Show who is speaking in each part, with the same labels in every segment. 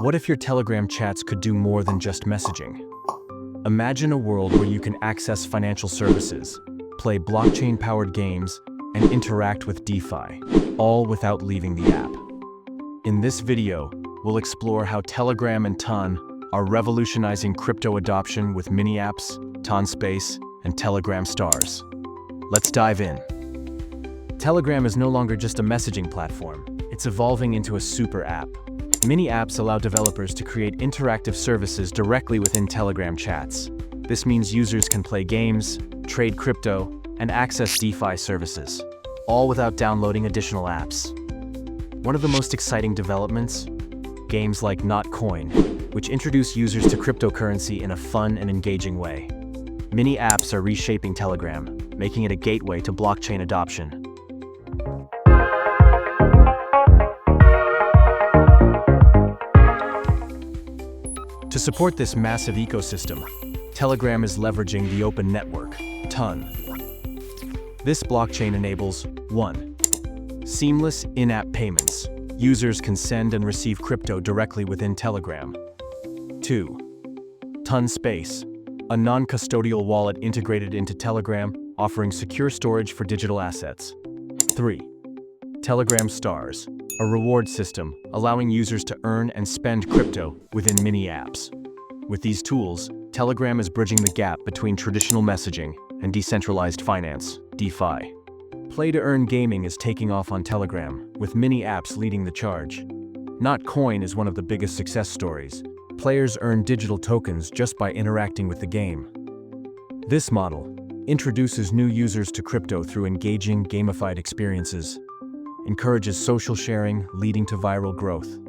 Speaker 1: What if your Telegram chats could do more than just messaging? Imagine a world where you can access financial services, play blockchain-powered games, and interact with DeFi, all without leaving the app. In this video, we'll explore how Telegram and Ton are revolutionizing crypto adoption with mini-apps, Ton Space, and Telegram Stars. Let's dive in. Telegram is no longer just a messaging platform. It's evolving into a super app. Mini-apps allow developers to create interactive services directly within Telegram chats. This means users can play games, trade crypto, and access DeFi services, all without downloading additional apps. One of the most exciting developments? Games like Notcoin, which introduce users to cryptocurrency in a fun and engaging way. Mini-apps are reshaping Telegram, making it a gateway to blockchain adoption. To support this massive ecosystem, Telegram is leveraging the open network, Ton. This blockchain enables 1. Seamless in-app payments. Users can send and receive crypto directly within Telegram. 2. Ton Space, a non-custodial wallet integrated into Telegram, offering secure storage for digital assets. 3. Telegram Stars, a reward system allowing users to earn and spend crypto within mini-apps. With these tools, Telegram is bridging the gap between traditional messaging and decentralized finance, DeFi. Play-to-earn gaming is taking off on Telegram, with mini-apps leading the charge. Notcoin is one of the biggest success stories. Players earn digital tokens just by interacting with the game. This model introduces new users to crypto through engaging, gamified experiences, encourages social sharing, leading to viral growth,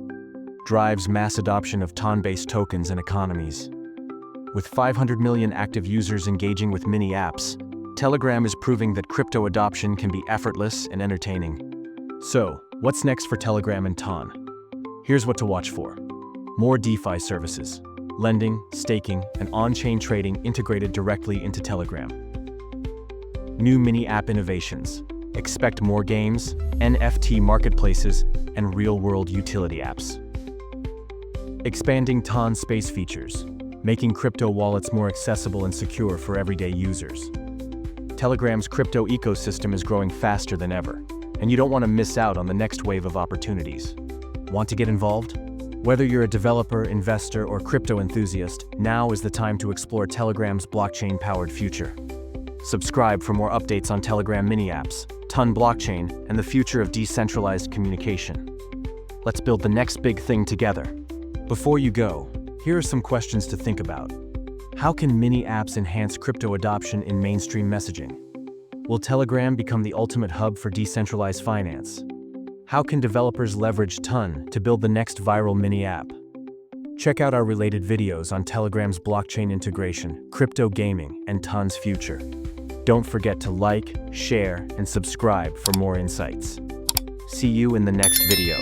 Speaker 1: drives mass adoption of Ton-based tokens and economies. With 500 million active users engaging with mini-apps, Telegram is proving that crypto adoption can be effortless and entertaining. So, what's next for Telegram and Ton? Here's what to watch for. More DeFi services, lending, staking, and on-chain trading integrated directly into Telegram. New mini-app innovations. Expect more games, NFT marketplaces, and real-world utility apps. Expanding Ton Space features, making crypto wallets more accessible and secure for everyday users. Telegram's crypto ecosystem is growing faster than ever, and you don't want to miss out on the next wave of opportunities. Want to get involved? Whether you're a developer, investor, or crypto enthusiast, now is the time to explore Telegram's blockchain-powered future. Subscribe for more updates on Telegram mini-apps, Ton blockchain, and the future of decentralized communication. Let's build the next big thing together. Before you go, here are some questions to think about. How can mini-apps enhance crypto adoption in mainstream messaging? Will Telegram become the ultimate hub for decentralized finance? How can developers leverage Ton to build the next viral mini-app? Check out our related videos on Telegram's blockchain integration, crypto gaming, and Ton's future. Don't forget to like, share, and subscribe for more insights. See you in the next video.